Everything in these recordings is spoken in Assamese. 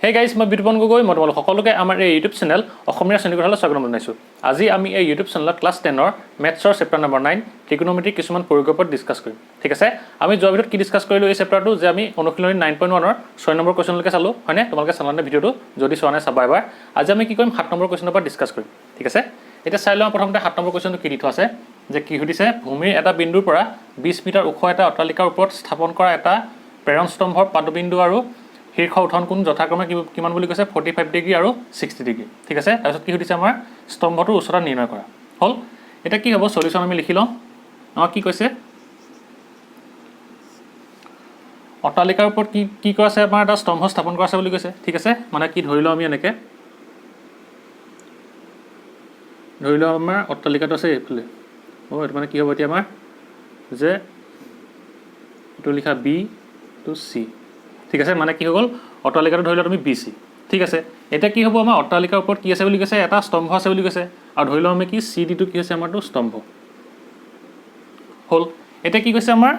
হে গাইজ, মই বিতুপন গগৈ। মই তোমালোক সকলোকে আমাৰ এই ইউটিউব চেনেল অসমীয়া শ্ৰেণীকোঠালৈ স্বাগতম জনাইছোঁ। আজি আমি এই ইউটিউব চেনেলত ক্লাছ 10ৰ মেথছৰ চেপ্টাৰ নম্বৰ 9 ট্ৰিগোনোমেট্ৰিক কিছুমান প্ৰয়োগৰ ওপৰত ডিছকাছ কৰিম। ঠিক আছে, আমি যোৱা ভিডিঅ'ত কি ডিছকাছ কৰিলোঁ এই চেপ্টাৰটো, যে আমি অনুশীলনী 9.1ৰ 6 নম্বৰ কুৱেশ্যনলৈকে চালোঁ, হয়নে? তোমালোকে চালানে ভিডিঅ'টো? যদি চোৱা নাই চাবা এবাৰ। আজি আমি কি কৰিম, 7 নম্বৰ কুৱেশ্যনৰ পৰা ডিছকাছ কৰিম। ঠিক আছে, এতিয়া চাই লওঁ প্ৰথমতে 7 নম্বৰ কুৱেশ্যনটো কি দি থোৱা আছে। যে কি সুধিছে, ভূমিৰ এটা বিন্দুৰ পৰা 20 মিটাৰ ওখ এটা অট্টালিকাৰ ওপৰত স্থাপন কৰা এটা প্ৰেৰণ স্তম্ভৰ পাদবিন্দু আৰু শীৰ্ষ উঠন কোণ যথাক্ৰমে কিমান বুলি কৈছে, 45 ডিগ্ৰী আৰু 60 ডিগ্ৰী। ঠিক আছে, তাৰপিছত কি সুধিছে, আমাৰ স্তম্ভটোৰ উচ্চতা নিৰ্ণয় কৰা হ'ল। এতিয়া কি হ'ব, সলিউশ্যন আমি লিখি লওঁ। আমাক কি কৈছে, অট্টালিকাৰ ওপৰত কি কৰা আছে, আমাৰ এটা স্তম্ভ স্থাপন কৰা আছে বুলি কৈছে। ঠিক আছে, মানে কি ধৰি লওঁ আমি এনেকৈ, ধৰি লওঁ আমাৰ অট্টালিকাটো আছে এইফালে। এইটো মানে কি হ'ব এতিয়া আমাৰ, যে এইটো লিখা বি টু চি। ঠিক আছে, মানে কি হৈ গ'ল, অট্টালিকাটো ধৰি লোৱা তুমি বি চি। ঠিক আছে, এতিয়া কি হ'ব, আমাৰ অট্টালিকাৰ ওপৰত কি আছে বুলি কৈছে, এটা স্তম্ভ আছে বুলি কৈছে। আৰু ধৰি লওঁ আমি কি চি ডিটো কি হৈছে, আমাৰটো স্তম্ভ হ'ল। এতিয়া কি কৈছে আমাৰ,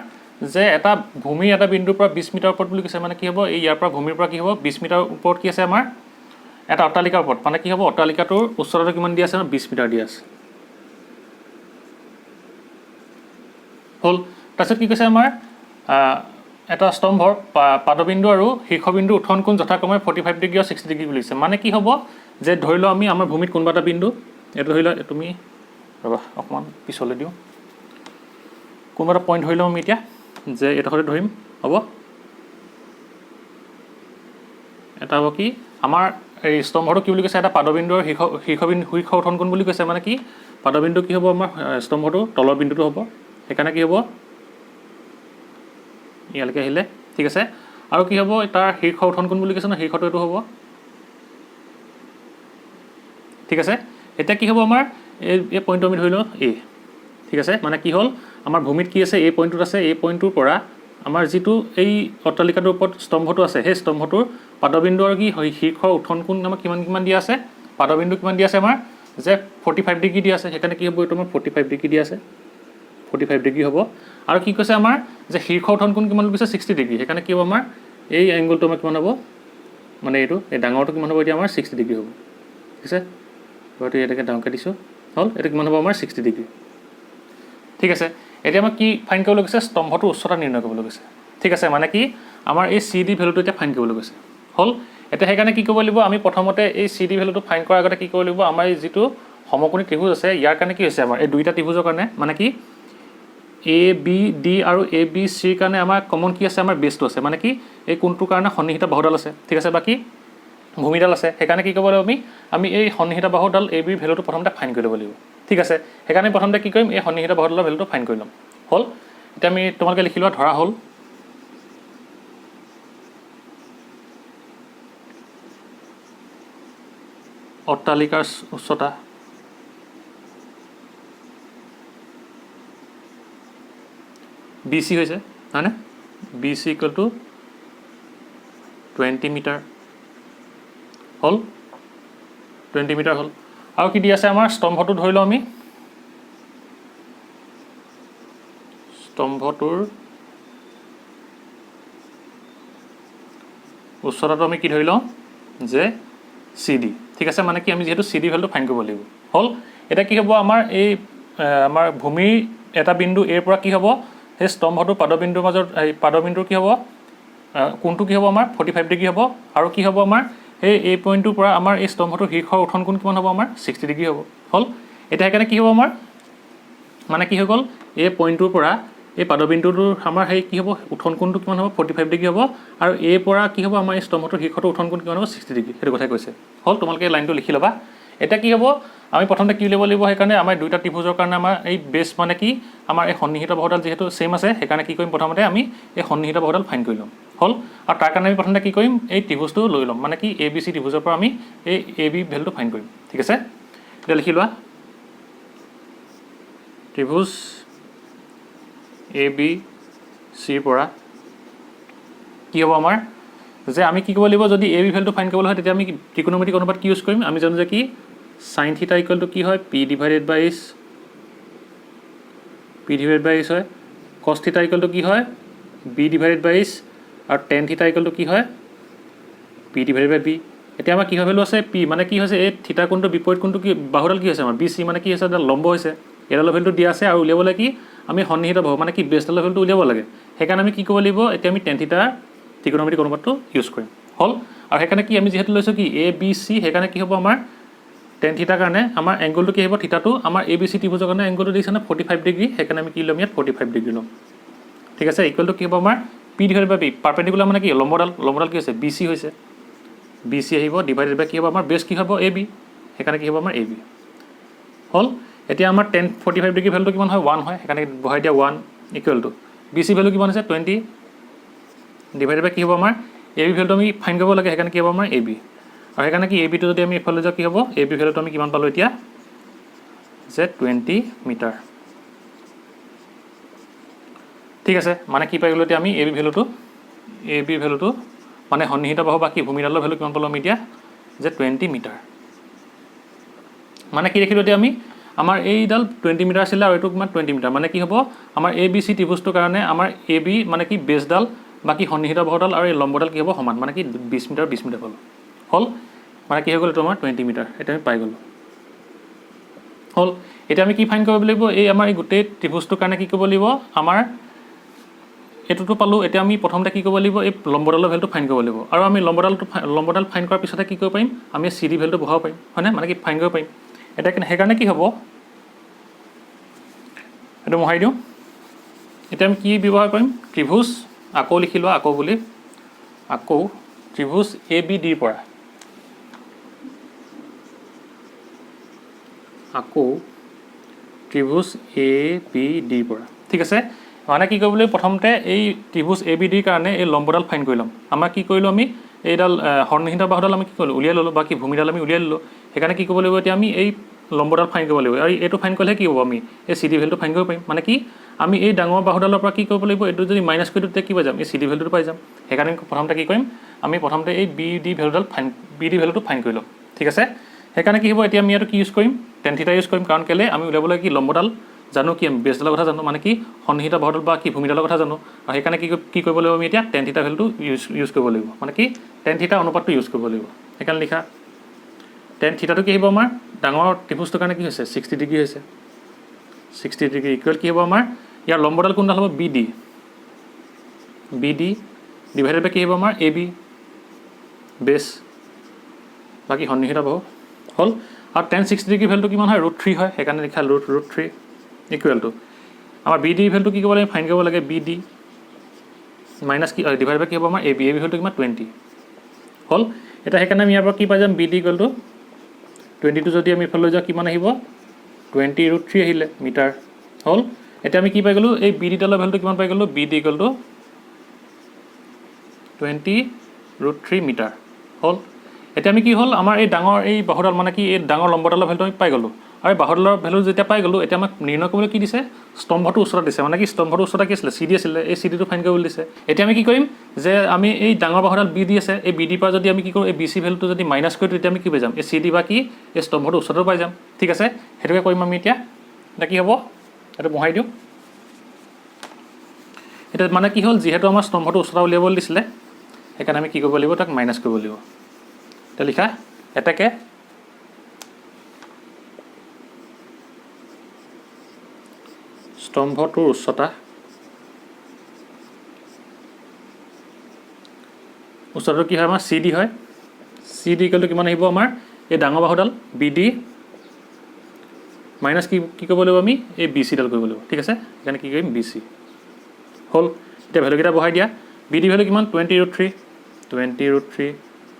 যে এটা ভূমিৰ এটা বিন্দুৰ পৰা 20 মিটাৰ ওপৰত বুলি কৈছে। মানে কি হ'ব, এই ইয়াৰ পৰা ভূমিৰ পৰা কি হ'ব, 20 মিটাৰ ওপৰত কি আছে আমাৰ এটা অট্টালিকাৰ ওপৰত। মানে কি হ'ব, অট্টালিকাটোৰ উচ্চতাটো কিমান দিয়া আছে, 20 মিটাৰ দিয়া আছে হ'ল। তাৰপিছত কি কৈছে, আমাৰ এটা স্তম্ভৰ পাদবিন্দু আৰু শীৰ্ষবিন্দু উঠন কোণ যথাক্ৰমে 45 ডিগ্ৰী আৰু 60 ডিগ্ৰী বুলিছে। মানে কি হ'ব, যে ধৰি লওঁ আমি আমাৰ ভূমিত কোনোবা এটা বিন্দু, এইটো ধৰি লওঁ তুমি ৰ'বা অকণমান পিছলৈ দিওঁ, কোনোবা এটা পইণ্ট ধৰি লওঁ আমি এতিয়া, যে এইডোখৰতে ধৰিম। হ'ব, এটা হ'ব কি, আমাৰ এই স্তম্ভটো কি বুলি কৈছে, এটা পাদবিন্দু আৰু শীৰ্ষ উঠন কোণ বুলি কৈছে। মানে কি পাদবিন্দু কি হ'ব, আমাৰ স্তম্ভটো তলৰ বিন্দুটো হ'ব, সেইকাৰণে কি হ'ব ইয়ালৈকে আহিলে। ঠিক আছে, আৰু কি হ'ব, তাৰ শীৰ্ষ উঠন কোণ বুলি কৈছে ন, শীৰ্ষটো এইটো হ'ব। ঠিক আছে, এতিয়া কি হ'ব, আমাৰ এই পইণ্টটো আমি ধৰি লওঁ এ। ঠিক আছে, মানে কি হ'ল, আমাৰ ভূমিত কি আছে, এই পইণ্টটোত আছে। এই পইণ্টটোৰ পৰা আমাৰ যিটো এই অট্টালিকাটোৰ ওপৰত স্তম্ভটো আছে, সেই স্তম্ভটোৰ পাদবিন্দু আৰু কি শীৰ্ষ উঠন কোণ আমাক কিমান দিয়া আছে, পাদবিন্দু কিমান দিয়া আছে আমাৰ, যে 45 ডিগ্ৰী দিয়া আছে। সেইকাৰণে কি হ'ব, এইটো আমাৰ 45 ডিগ্ৰী দিয়া আছে, 45 ডিগ্ৰী হ'ব। আৰু কি কৈছে আমাৰ, যে শীৰ্ষ উঠন কোণ কিমান কৈছে, 60 ডিগ্ৰী। সেইকাৰণে কি হ'ব, আমাৰ এই এংগলটো আমাৰ কিমান হ'ব, মানে এইটো এই ডাঙৰটো কিমান হ'ব, এতিয়া আমাৰ 60 ডিগ্ৰী হ'ব। ঠিক আছে, হয়তো ইয়ালৈকে ডাঙৰকৈ দিছোঁ হ'ল। এইটো কিমান হ'ব, আমাৰ 60 ডিগ্ৰী। ঠিক আছে, এতিয়া আমাক কি ফাইন কৰিবলৈ কৈছে, স্তম্ভটোৰ উচ্চতা নিৰ্ণয় কৰিবলৈ কৈছে। ঠিক আছে, মানে কি আমাৰ এই চি ডি ভেলুটো এতিয়া ফাইন কৰিবলৈ কৈছে হ'ল। এতিয়া সেইকাৰণে কি কৰিব লাগিব, আমি প্ৰথমতে এই চি ডি ভেলুটো ফাইন কৰাৰ আগতে কি কৰিব লাগিব, আমাৰ এই যিটো সমকোণী ত্ৰিভুজ আছে, ইয়াৰ কাৰণে কি হৈছে, আমাৰ এই দুইটা ত্ৰিভুজৰ কাৰণে মানে কি এ বি ডি আৰু এ বি চিৰ কাৰণে আমাৰ কমন কি আছে, আমাৰ বেছটো আছে। মানে কি এই কোণটোৰ কাৰণে সন্নিহিত বাহুডাল আছে। ঠিক আছে, বাকী ভূমিডাল আছে। সেইকাৰণে কি কৰিব লাগিব, আমি এই সন্নিহিত বাহুডাল এ বিৰ ভেলুটো প্ৰথমতে ফাইন কৰি ল'ব লাগিব। ঠিক আছে, সেইকাৰণে প্ৰথমতে কি কৰিম, এই সন্নিহিত বাহুডালৰ ভেলুটো ফাইন কৰি ল'ম হ'ল। এতিয়া আমি তোমালোকে লিখি লোৱা, ধৰা হ'ল অট্টালিকাৰ উচ্চতা বি চি হৈছে, হয়নে? B C equal to 20 metre হ'ল, 20 মিটাৰ হ'ল। আৰু কি দি আছে, আমাৰ স্তম্ভটো ধৰি লওঁ আমি, স্তম্ভটোৰ উচ্চতাটো আমি কি ধৰি লওঁ, যে চি ডি। ঠিক আছে, মানে কি আমি যিহেতু চি ডি ভেলুটো ফাইন কৰিব লাগিব হ'ল। এতিয়া কি হ'ব, আমাৰ এই আমাৰ ভূমিৰ এটা বিন্দু এৰ পৰা কি হ'ব, সেই স্তম্ভটোৰ পাদবিন্দুৰ মাজত এই পাদবিন্দুৰ কি হ'ব, কোণটো কি হ'ব, আমাৰ 45 ডিগ্ৰী হ'ব। আৰু কি হ'ব, আমাৰ এই পইণ্টটোৰ পৰা আমাৰ এই স্তম্ভটোৰ শীৰ্ষ উঠন কোণ কিমান হ'ব, আমাৰ 60 ডিগ্ৰী হ'ব হ'ল। এতিয়া সেইকাৰণে কি হ'ব, আমাৰ মানে কি হৈ গ'ল, এই পইণ্টটোৰ পৰা এই পাদবিন্দুটোৰ আমাৰ সেই কি হ'ব, উঠন কোণটো কিমান হ'ব, 45 ডিগ্ৰী হ'ব। আৰু এই পৰা কি হ'ব, আমাৰ এই স্তম্ভটোৰ শীৰ্ষটো উঠন কোণ কিমান হ'ব, 60 ডিগ্ৰী। সেইটো কথাই কৈছে হ'ল। তোমালোকে এই লাইনটো লিখি ল'বা। এতিয়া কি হ'ব, আমি প্ৰথমতে কি উলিয়াব লাগিব, সেইকাৰণে আমাৰ দুইটা ত্ৰিভুজৰ কাৰণে আমাৰ এই বেছ মানে কি, আমাৰ এই সন্নিহিত বাহুডাল যিহেতু ছেইম আছে, সেইকাৰণে কি কৰিম, প্ৰথমতে আমি এই সন্নিহিত বাহুডাল ফাইন কৰি ল'ম হ'ল। আৰু তাৰ কাৰণে আমি প্ৰথমতে কি কৰিম, এই ত্ৰিভুজটো লৈ ল'ম, মানে কি এ বি চি ত্ৰিভুজৰ পৰা আমি এই এ বি ভেলুটো ফাইন কৰিম। ঠিক আছে, এতিয়া লিখি লোৱা, ত্ৰিভুজ এ বি চিৰ পৰা কি হ'ব, আমাৰ যে আমি কি কৰিব লাগিব, যদি এ বি ভেলুটো ফাইন কৰিবলৈ হয়, তেতিয়া আমি ত্ৰিকোণমিতিক অনুপাত কি ইউজ কৰিম, আমি জানো যে কি সাইন থিটা ইকুৱেল টু কি হয়, পি ডিভাইডেড বাই এইচ, পি ডিভাইডেড বাই এইচ হয়। কছ থিটা ইকুৱেল টু কি হয়, বি ডিভাইডেড বাই এইচ। আৰু টেন থিটা ইকুৱেল টু কি হয়, পি ডিভাইডেড বাই বি এতিয়া আমাৰ কি হয় ভেলু আছে পি মানে কি হৈছে এই থিটা কোণটো বিপৰীত কোণটো কি বাহুডাল কি হৈছে আমাৰ বি চি মানে কি হৈছে এটা লম্ব হৈছে এডালৰ ভেলুটো দিয়া আছে আৰু উলিয়াবলৈ কি আমি সন্নিহিত বাহু মানে কি বেছডালৰ ভেলুটো উলিয়াব লাগে সেইকাৰণে আমি কি কৰিব লাগিব এতিয়া আমি টেন থিটাৰ ত্ৰিকোণমিতিক অনুপাতটো ইউজ কৰিম হ'ল আৰু সেইকাৰণে কি আমি যিহেতু লৈছোঁ কি এ বি চি সেইকাৰণে কি হ'ব আমাৰ টেন থিটাৰ কাৰণে আমাৰ এংগলটো কি আহিব থিটাটো আমাৰ এ বি চি ত্ৰিভুজৰ কাৰণে এংগলটো দিছে না 45 ডিগ্ৰী সেইকাৰণে আমি কি ল'ম ইয়াত 45 ডিগ্ৰী ল'ম ঠিক আছে ইকুৱেলটো কি হ'ব আমাৰ P divided by B perpendicular মানে কি লম্বডাল কি হৈছে বি চি হৈছে বি চি আহিব ডিভাইডেড বাই কি হ'ব আমাৰ বেছ কি হ'ব এ বি সেইকাৰণে কি হ'ব আমাৰ এ বি হ'ল এতিয়া আমাৰ 45 ডিগ্ৰী ভেলুটো কিমান হয় 1 হয় সেইকাৰণে বহাই দিয়া 1 ইকুৱেলটো বি চি ভেলু কিমান আছে 20 ডিভাইডেড বাই কি হ'ব আমাৰ এ বি ভেলুটো আমি ফাইন কৰিব লাগে সেইকাৰণে কি হ'ব আমাৰ এ বি আৰু সেইকাৰণে কি এ বিটো যদি আমি এফালে যাওঁ কি হ'ব এ বি ভেলুটো আমি কিমান পালোঁ এতিয়া যে 20 মিটাৰ ঠিক আছে মানে কি পাই গ'লোঁ এতিয়া আমি এ বি ভেলুটো মানে সন্নিহিত বাহু বা কি ভূমিডালৰ ভেলু কিমান পালোঁ আমি এতিয়া যে 20 মিটাৰ মানে কি দেখিলোঁ এতিয়া আমি আমাৰ এইডাল 20 মিটাৰ আছিলে আৰু এইটো কিমান 20 মিটাৰ মানে কি হ'ব আমাৰ এ বি চি ত্ৰিভুজটোৰ কাৰণে আমাৰ এ বি মানে কি বেছডাল বা কি সন্নিহিত বাহুডাল আৰু এই লম্বডাল কি হ'ব সমান মানে কি 20 মিটাৰ হ'ল মানে কি হৈ গ'ল এইটো আমাৰ 20 মিটাৰ এতিয়া আমি পাই গ'লোঁ হ'ল এতিয়া আমি কি ফাইন কৰিব লাগিব এই আমাৰ এই গোটেই ত্ৰিভুজটোৰ কাৰণে কি কৰিব লাগিব আমাৰ এইটোতো পালোঁ এতিয়া আমি প্ৰথমতে কি কৰিব লাগিব এই লম্বডালৰ ভেলুটো ফাইন কৰিব লাগিব আৰু আমি লম্বডাল ফাইন কৰাৰ পিছতে কি কৰিব পাৰিম আমি চি ডি ভেলুটো বহাব পাৰিম হয়নে মানে কি ফাইন কৰিব পাৰিম এতিয়া সেইকাৰণে কি হ'ব এইটো মোহাৰি দিওঁ এতিয়া আমি কি ব্যৱহাৰ কৰিম ত্ৰিভুজ আকৌ লিখি লোৱা আকৌ ত্ৰিভুজ এ বি ডিৰ পৰা আকৌ ত্ৰিভুজ এ বি ডিৰ পৰা ঠিক আছে মানে কি কৰিব লাগিব প্ৰথমতে এই ত্ৰিভুজ এ বি ডিৰ কাৰণে এই লম্বডাল ফাইন কৰি ল'ম আমাৰ কি কৰিলোঁ আমি এইডাল সন্নিহিত বাহুডাল আমি কি কৰিলোঁ উলিয়াই ল'লোঁ বা কি ভূমিডাল আমি উলিয়াই ল'লোঁ সেইকাৰণে কি কৰিব লাগিব এতিয়া আমি এই লম্বডাল ফাইন কৰিব লাগিব আৰু এইটো ফাইন কৰিলে কি হ'ব আমি এই চি ডি ভেলুটো ফাইন কৰিব পাৰিম মানে কি আমি এই ডাঙৰ বাহুডালৰ পৰা কি কৰিব লাগিব এইটো যদি মাইনাছ কৰি দিওঁ তেতিয়া কি পাই যাম এই চি ডি ভেলুটো পাই যাম সেইকাৰণে প্ৰথমতে কি কৰিম আমি প্ৰথমতে এই বি ডি ভেলুটো ফাইন কৰি ল'ম ঠিক আছে সেইকাৰণে কি হ'ব এতিয়া আমি ইয়াতো কি ইউজ কৰিম টেন থিটা ইউজ কৰিম কাৰণ কেলৈ আমি উলিয়াবলৈ কি লম্বডাল জানো কি আমি বেছডালৰ কথা জানো মানে কি সন্নিহিত বাহুডাল বা কি ভূমিডালৰ কথা জানো আৰু সেইকাৰণে কি কৰিব লাগিব আমি এতিয়া টেন থিটা ভেলুটো ইউজ কৰিব লাগিব মানে কি টেন থিটা অনুপাতটো ইউজ কৰিব লাগিব সেইকাৰণে লিখা টেন থিটাটো কি আহিব আমাৰ ডাঙৰ ত্ৰিভুজটোৰ কাৰণে কি হৈছে 60 ডিগ্ৰী হৈছে 60 ডিগ্ৰী ইকুৱেল কি হ'ব আমাৰ ইয়াৰ লম্বডাল কোনডাল হ'ব বি ডি ডিভাইডেড বাই কি হ'ব আমাৰ এ বি বেছ বাকী সন্নিহিত বাহু হ'ল আৰু 60 ডিগ্ৰী ভেলুটো কিমান হয় √3 হয় সেইকাৰণে লিখা √3 ইকুৱেলটো আমাৰ বি ডি ভেলুটো কি কৰিব লাগে ফাইন কৰিব লাগে বি ডি মাইনাছ কি ডিভাইড বাই কি হ'ব আমাৰ এ বি ভেলুটো কিমান 20 হ'ল এতিয়া সেইকাৰণে আমি ইয়াৰ পৰা কি পাই যাম বি ডি ইকুৱেলটো 20টো যদি আমি ইফালে লৈ যাওঁ কিমান আহিব 20√3 আহিলে মিটাৰ হ'ল এতিয়া আমি কি পাই গ'লোঁ এই বি ডিডালৰ ভেলুটো কিমান পাই গ'লোঁ বি ডি ইকুৱেলটো 20√3 মিটাৰ হ'ল এতিয়া আমি কি হ'ল আমাৰ এই ডাঙৰ এই বাহুডাল মানে কি এই ডাঙৰ লম্বডালৰ ভেলুটো আমি পাই গ'লোঁ আৰু বাহুডালৰ ভেলু যেতিয়া পাই গ'লোঁ এতিয়া আমাক নিৰ্ণয় কৰিবলৈ কি দিছে স্তম্ভটো ওচৰত দিছে মানে কি স্তম্ভটো ওচৰত কি আছিলে চি ডি আছিলে এই চি ডিটো ফাইন কৰিবলৈ দিছে এতিয়া আমি কি কৰিম যে আমি এই ডাঙৰ বাহুডাল বি ডি আছে এই বি ডিৰ পৰা যদি আমি কি কৰোঁ এই বি চি ভেলুটো যদি মাইনাছ কৰি দিওঁ তেতিয়া আমি কি পাই যাম এই চি ডি বা কি এই স্তম্ভটো ওচৰতো পাই যাম ঠিক আছে সেইটোকে কৰিম আমি এতিয়া কি হ'ব এইটো বহাই দিওঁ এতিয়া মানে কি হ'ল যিহেতু আমাৰ স্তম্ভটো ওচৰত উলিয়াবলৈ দিছিলে সেইকাৰণে আমি কি কৰিব লাগিব তাক মাইনাছ কৰিব লাগিব এতিয়া লিখা এটাকে স্তম্ভটোৰ উচ্চতাটো কি হয় আমাৰ চি ডি হয় চি ডি ইকুৱেলটো কিমান আহিব আমাৰ এই ডাঙৰ বাহুডাল বি ডি মাইনাছ কি কৰিব লাগিব আমি এই বি চিডাল কৰিব লাগিব ঠিক আছে সেইকাৰণে কি কৰিম বি চি হ'ল এতিয়া ভেলুকেইটা বহাই দিয়া বি ডি ভেলু কিমান 20√3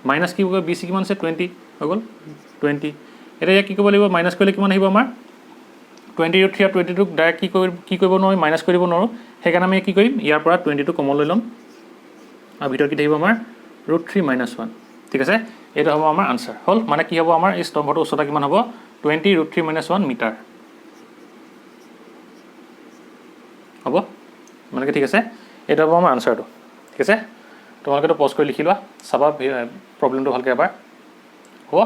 মাইনাছ কি কৰিব বি চি কিমান আছে 20 হৈ গ'ল 20 এতিয়া ইয়াক কি কৰিব লাগিব মাইনাছ কৰিলে কিমান আহিব আমাৰ 20√3 আৰু 20টোক ডাইৰেক্ট কি কৰিব নোৱাৰোঁ মাইনাছ কৰিব নোৱাৰোঁ সেইকাৰণে আমি কি কৰিম ইয়াৰ পৰা 20টো কমন লৈ ল'ম আৰু ভিতৰত কি থাকিব আমাৰ √3 - 1 ঠিক আছে এইটো হ'ব আমাৰ আনচাৰ হ'ল মানে কি হ'ব আমাৰ এই স্তম্ভটোৰ উচ্চতা কিমান হ'ব 20√3 - 1 মিটাৰ হ'ব মানে কি ঠিক আছে এইটো হ'ব আমাৰ আনচাৰটো ঠিক আছে তোমালোকেতো পজ কৰি লিখি লোৱা চাবা প্ৰব্লেমটো ভালকৈ এবাৰ হ'ব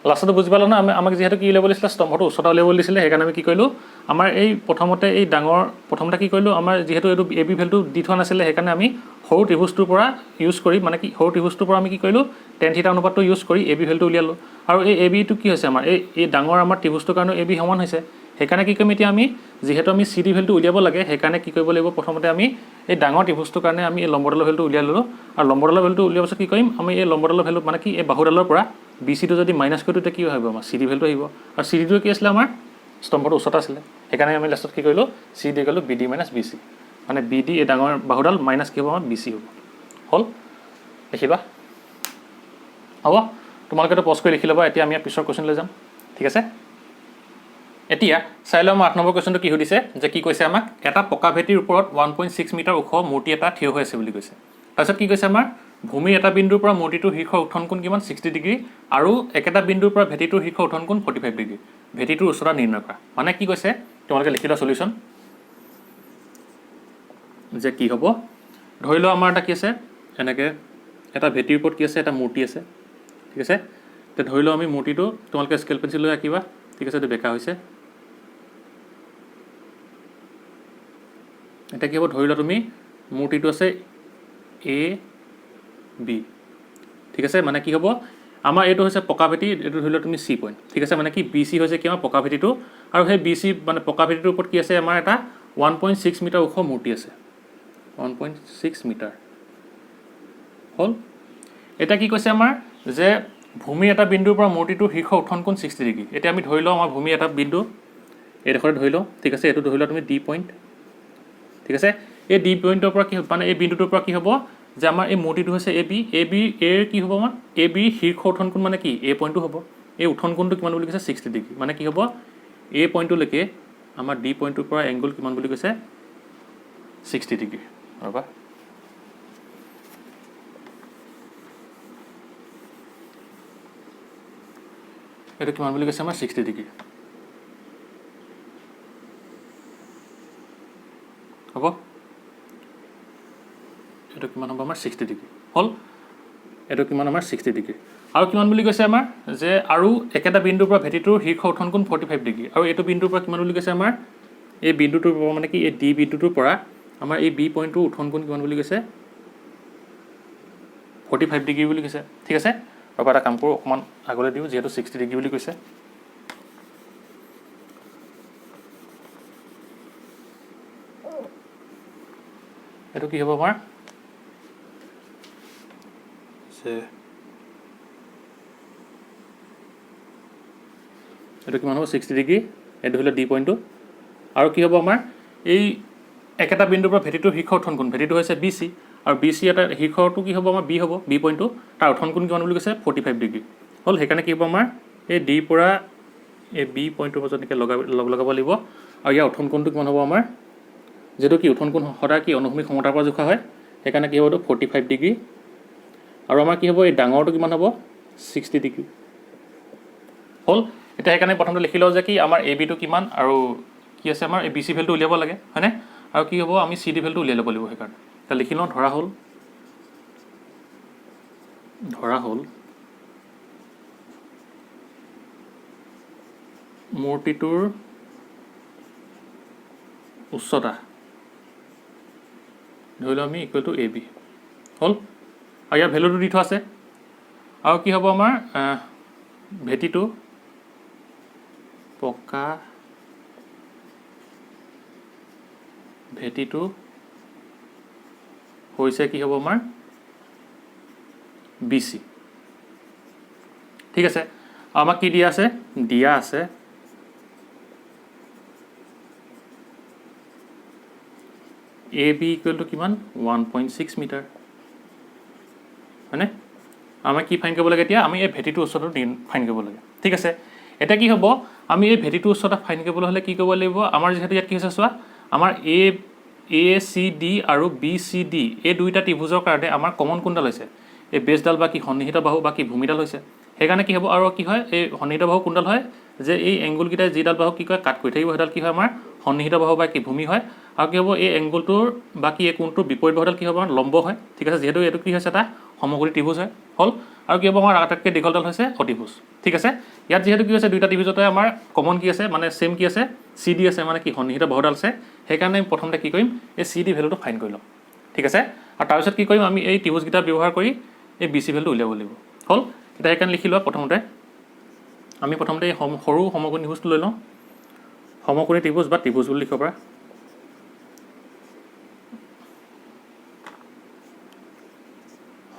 লাষ্টটো বুজি পালোঁ না আমাক যিহেতু কি উলিয়াব দিছিলে স্তম্ভটো উচ্চতা উলিয়াব দিছিলে সেইকাৰণে আমি কি কৰিলোঁ আমাৰ এই প্ৰথমতে এই ডাঙৰ প্ৰথমতে কি কৰিলোঁ আমাৰ যিহেতু এইটো এ বি ভেলুটো দি থোৱা নাছিলে সেইকাৰণে আমি সৰু ত্ৰিভুজটোৰ পৰা ইউজ কৰি মানে কি সৰু ত্ৰিভুজটোৰ পৰা আমি কি কৰিলোঁ টেন থিটা অনুপাতটো ইউজ কৰি এ বি ভেলুটো উলিয়ালোঁ আৰু এই বিটো কি হৈছে আমাৰ এই ডাঙৰ আমাৰ ত্ৰিভুজটোৰ কাৰণে এ বি সমান হৈছে সেইকাৰণে কি কৰিম এতিয়া আমি যিহেতু আমি চি ডি ভেলুটো উলিয়াব লাগে সেইকাৰণে কি কৰিব লাগিব প্ৰথমতে আমি এই ডাঙৰ ত্ৰিভুজটোৰ কাৰণে আমি এই লম্বডালৰ ভেলুটো উলিয়াই ল'লোঁ আৰু লম্বডালৰ ভেলুটো উলিওৱাৰ পাছত কি কৰিম আমি এই লম্বডালৰ ভেলু মানে কি এই বাহুডালৰ পৰা বি চিটো যদি মাইনাছ কৰি তেতিয়া কি আহিব আমাৰ চি ডি ভেলুটো আহিব আৰু চি ডিটো কি আছিলে আমাৰ স্তম্ভটো ওচৰতে আছিলে সেইকাৰণে আমি লাষ্টত কি কৰিলোঁ চি ডি গ'লোঁ B D minus B C মানে বি ডি এই ডাঙৰ বাহুডাল মাইনাছ কি হ'ব আমাৰ বি চি হ'ব হ'ল লিখিবা হ'ব তোমালোকেতো পজ কৰি লিখি ল'বা এতিয়া আমি পিছৰ কুৱেশ্যনলৈ যাম ঠিক আছে এতিয়া চাই লওঁ আমাৰ 8 নম্বৰ কুৱেশ্যনটো কি সুধিছে যে কি কৈছে আমাক এটা পকা ভেটিৰ ওপৰত 1.6 মিটাৰ ওখ মূৰ্তি এটা থিয় হৈ আছে বুলি কৈছে তাৰপিছত কি কৈছে আমাৰ ভূমিৰ এটা বিন্দুৰ পৰা মূৰ্তিটোৰ শীৰ্ষৰ উত্থান কোণ কিমান 60 ডিগ্ৰী আৰু একেটা বিন্দুৰ পৰা ভেটিটোৰ শীৰ্ষৰ উত্থান কোণ 45 ডিগ্ৰী ভেটিটোৰ উচ্চতা নিৰ্ণয় কৰা মানে কি কৈছে তোমালোকে লিখি লোৱা সলিউশ্যন যে কি হ'ব ধৰি লওঁ আমাৰ এটা কি আছে এনেকৈ এটা ভেটিৰ ওপৰত কি আছে এটা মূৰ্তি আছে ঠিক আছে তে ধৰি লওঁ আমি মূৰ্তিটো তোমালোকে স্কেল পেঞ্চিল লৈ আঁকিবা ঠিক আছে এইটো বেকা হৈছে এটা কি হ'ব ধৰি লোৱা তুমি মূৰ্তিটো আছে এ বি ঠিক আছে মানে কি হ'ব আমাৰ এইটো হৈছে পকা ভেটি এইটো ধৰি লোৱা তুমি চি পইণ্ট ঠিক আছে মানে কি বি চি হৈছে কি আমাৰ পকা ভেটিটো আৰু সেই বি চি মানে পকা ভেটিটোৰ ওপৰত কি আছে আমাৰ এটা 1.6 মিটাৰ ওখ মূৰ্তি আছে 1.6 মিটাৰ হ'ল এতিয়া কি কৈছে আমাৰ যে ভূমিৰ এটা বিন্দুৰ পৰা মূৰ্তিটোৰ শীৰ্ষ উত্থান কোণ 60 ডিগ্ৰী এতিয়া আমি ধৰি লওঁ আমাৰ ভূমি এটা বিন্দু এইডোখৰত ধৰি লওঁ ঠিক আছে এইটো ধৰি লোৱা তুমি ডি পইণ্ট ঠিক আছে এই ডি পইণ্টৰ পৰা কি মানে এই বিন্দুটোৰ পৰা কি হ'ব যে আমাৰ এই মূৰ্তিটো হৈছে এ বি এৰ কি হ'ব আমাৰ এ বিৰ শীৰ্ষ উত্থান কোণ মানে কি এ পইণ্টটো হ'ব এই উত্থান কোণটো কিমান বুলি কৈছে 60 ডিগ্ৰী মানে কি হ'ব এ পইণ্টটোলৈকে আমাৰ ডি পইণ্টটোৰ পৰা এংগল কিমান বুলি কৈছে 60 ডিগ্ৰী ৰ'বা এইটো কিমান বুলি কৈছে আমাৰ 60 ডিগ্ৰী হ'ব এইটো কিমান হ'ব আমাৰ 60 ডিগ্ৰী হ'ল এইটো কিমান আমাৰ 60 ডিগ্ৰী আৰু কিমান বুলি কৈছে আমাৰ যে আৰু একেটা বিন্দুৰ পৰা ভেটিটোৰ শীৰ্ষ উত্থান কোণ 45 ডিগ্ৰী আৰু এইটো বিন্দুৰ পৰা কিমান বুলি কৈছে আমাৰ এই বিন্দুটোৰ পৰা মানে কি এই ডি বিন্দুটোৰ পৰা আমাৰ এই বি পইণ্টটোৰ উত্থান কোণ কিমান বুলি কৈছে 45 ডিগ্ৰী বুলি কৈছে ঠিক আছে আৰু এটা কাম কৰোঁ অকণমান আগলৈ দিওঁ যিহেতু 60 ডিগ্ৰী বুলি কৈছে এইটো কি হ'ব আমাৰ এইটো কিমান হ'ব 60 ডিগ্ৰী এইটো হ'লে ডি পইণ্টটো আৰু কি হ'ব আমাৰ এই একেটা বিন্দুৰ পৰা ভেটিটোৰ শীৰ্ষ উত্থান কোণ ভেটিটো হৈছে বি চি আৰু বি চি এটা শীৰ্ষটো কি হ'ব আমাৰ বি হ'ব বি পইণ্টটো তাৰ উত্থান কোণ কিমান বুলি কৈছে 45 ডিগ্ৰী হ'ল সেইকাৰণে কি হ'ব আমাৰ এই ডিৰ পৰা এই বি পইণ্টটোৰ মাজত এনেকৈ লগাব লাগিব আৰু ইয়াৰ উত্থান কোণটো কিমান হ'ব আমাৰ যিহেতু কি উত্থান কোণ সদায় কি অনুভূমিক সমতাৰ পৰা জোখা হয় সেইকাৰণে কি হ'ব এইটো 45 ডিগ্ৰী আৰু আমাৰ কি হ'ব এই ডাঙৰটো কিমান হ'ব 60 ডিগ্ৰী হ'ল এতিয়া সেইকাৰণে প্ৰথমতে লিখি লওঁ যে কি আমাৰ এ বিটো কিমান আৰু কি আছে আমাৰ এই বি চি ভেলুটো উলিয়াব লাগে হয়নে আৰু কি হ'ব আমি চি ডি ভেলুটো উলিয়াই ল'ব লাগিব সেইকাৰণে এতিয়া লিখি লওঁ ধৰা হ'ল মূৰ্তিটোৰ উচ্চতা ধৰি লওঁ আমি ইকুৱেল টু এ বি হ'ল আৰু ইয়াৰ ভেলুটো দি থোৱা আছে আৰু কি হ'ব আমাৰ ভেটিটো পকা ভেটিটো হৈছে কি হ'ব আমাৰ বি চি ঠিক আছে আৰু আমাক কি দিয়া আছে এ বি ইকুৱেল টু কিমান 1.6 মিটাৰ হয়নে আমাক কি ফাইন কৰিব লাগে এতিয়া আমি এই ভেটিটোৰ উচ্চতাটো ফাইন কৰিব লাগে ঠিক আছে এতিয়া কি হ'ব আমি এই ভেটিটোৰ উচ্চতা ফাইন কৰিবলৈ হ'লে কি কৰিব লাগিব আমাৰ যিহেতু ইয়াত কি হৈছে চোৱা আমাৰ এ চি ডি আৰু বি চি ডি এই দুইটা ত্ৰিভুজৰ কাৰণে আমাৰ কমন কোনডাল হৈছে এই বেছডাল বা কি সন্নিহিত বাহু বা কি ভূমিডাল হৈছে সেইকাৰণে কি হ'ব আৰু কি হয় এই সন্নিহিত বাহু কোনডাল হয় যে এই এংগুলকেইটাই যিডাল বাহু কি কয় কাট কৰি থাকিব সেইডাল কি হয় আমাৰ সন্নিহিত বাহু বা কি ভূমি হয় আৰু কি হ'ব এই এংগুলটোৰ বা কি এই কোণটোৰ বিপৰীত বাহুডাল কি হ'ব আমাৰ লম্ব হয় ঠিক আছে যিহেতু এইটো কি হৈছে এটা সমকোণী ত্ৰিভুজ হয় হ'ল আৰু কি হ'ব আমাৰ আটাইতকৈ দীঘলডাল হৈছে অতিভুজ ঠিক আছে ইয়াত যিহেতু কি হৈছে দুইটা ত্ৰিভুজতে আমাৰ কমন কি আছে মানে চেম কি আছে চি ডি আছে মানে কি সন্নিহিত বাহুডাল আছে সেইকাৰণে আমি প্ৰথমতে কি কৰিম এই চি ডি ভেলুটো ফাইন কৰি ল'ম ঠিক আছে আৰু তাৰপিছত কি কৰিম আমি এই ত্ৰিভুজকেইটা ব্যৱহাৰ কৰি এই বি চি ভেলুটো উলিয়াব লাগিব হ'ল এতিয়া সেইকাৰণে লিখি লোৱা প্ৰথমতে আমি প্ৰথমতে এই সৰু সমকোণী ত্ৰিভুজটো লৈ লওঁ সমকোণী ত্ৰিভুজ বা ত্ৰিভুজ বুলি লিখিব পাৰা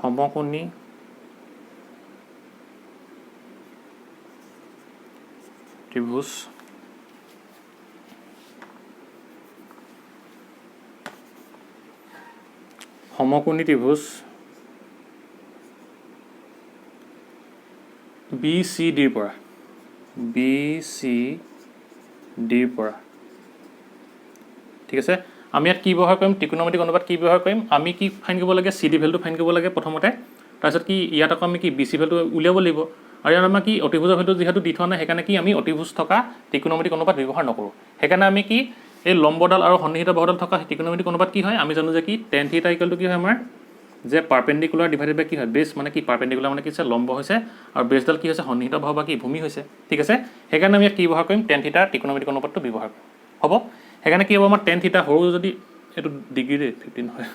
সমকোণী ত্ৰিভুজ সমকোণী ত্ৰিভুজ বি চি ডিৰ পৰা ঠিক আছে আমি ইয়াত কি ব্যৱহাৰ কৰিম ত্ৰিকোণমিতিক অনুপাত কি ব্যৱহাৰ কৰিম আমি কি ফাইন কৰিব লাগে চি ডি ভেলুটো ফাইন কৰিব লাগে প্ৰথমতে তাৰপিছত কি ইয়াত আকৌ আমি কি বি চি ভেলুটো উলিয়াব লাগিব আৰু ইয়াত আমাৰ কি অতিভুজৰ ভেলুটো যিহেতু দি থোৱা নাই সেইকাৰণে কি আমি অতিভুজ থকা ত্ৰিকোণমিতিক অনুপাত ব্যৱহাৰ নকৰোঁ সেইকাৰণে আমি কি এই লম্বডাল আৰু সন্নিহিত বাহুডাল থকা ত্ৰিকোণমিতিক অনুপাত কি হয় আমি জানো যে কি টেন থিটা ইকুৱেল টু কি হয় আমাৰ যে পাৰপেণ্ডিকুলাৰ ডিভাইডেড বাই কি হয় বেছ মানে কি পাৰপেণ্ডিকুলাৰ মানে কি হৈছে লম্ব হৈছে আৰু বেছডাল কি হৈছে সন্নিহিত বাহু বা কি ভূমি হৈছে ঠিক আছে সেইকাৰণে আমি ইয়াত কি ব্যৱহাৰ কৰিম টেন থিটাৰ ত্ৰিকোণমিতিক অনুপাতটো ব্যৱহাৰ কৰিম হ'ব সেইকাৰণে কি হ'ব আমাৰ টেন থিটা সৰু যদি এইটো ডিগ্ৰী 15 হয়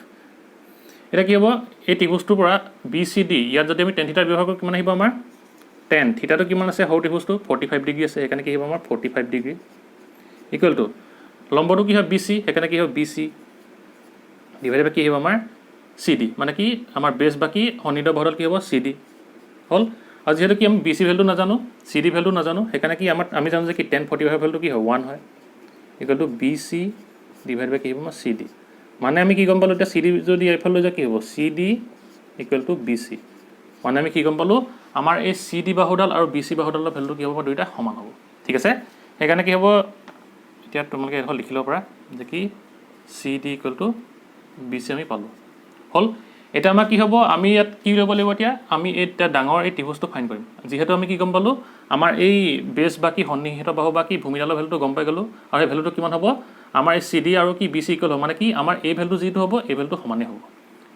এটা কি হ'ব এই ত্ৰিভুজটোৰ পৰা বি চি ডি ইয়াত যদি আমি টেন থিটাৰ ব্যৱহাৰ কৰোঁ কিমান আহিব আমাৰ টেন থিটাটো কিমান আছে সৰু ত্ৰিভুজটো 45 ডিগ্ৰী আছে সেইকাৰণে কি হ'ব আমাৰ 45 ডিগ্ৰী ইকুৱেল টু লম্বটো কি হয় বি চি সেইকাৰণে কি হ'ব বি চি ডিভাইডেড বাই কি আহিব আমাৰ চি ডি মানে কি আমাৰ বেছ বাকী সন্নিহিত বাহুডাল কি হ'ব চি ডি হ'ল আৰু যিহেতু কি আমি বি চি ভেলুটো নাজানো চি ডি ভেলুটো নাজানো সেইকাৰণে কি আমাৰ আমি জানো যে কি 1045 ভেলুটো কি হয় 1 হয় equal to B C divide by কি হ'ব আমাৰ চি ডি মানে আমি কি গম পালোঁ এতিয়া চি ডি যদি এইফালে লৈ যাওঁ কি হ'ব C D equal to B C মানে আমি কি গম পালোঁ আমাৰ এই চি ডি বাহুডাল আৰু বি চি বাহুডালৰ ভেলুটো কি হ'ব দুয়োটা সমান হ'ব ঠিক আছে সেইকাৰণে কি হ'ব এতিয়া তোমালোকে এইখন লিখি ল'ব পাৰা যে কি C D equal to B C আমি পালোঁ হ'ল এতিয়া আমাৰ কি হ'ব আমি ইয়াত কি ল'ব লাগিব এতিয়া আমি এতিয়া ডাঙৰ এই ত্ৰিভুজটো ফাইন কৰিম যিহেতু আমি কি গম পালোঁ আমাৰ এই বেছ বাকী সন্নিহিত বাহু বা কি ভূমিডালৰ ভেলুটো গম পাই গ'লোঁ আৰু এই ভেলুটো কিমান হ'ব আমাৰ এই চি ডি আৰু কি বি চি ইকুৱেল হ'ব মানে কি আমাৰ এই ভেলুটো যিটো হ'ব এই ভেলুটো সমানেই হ'ব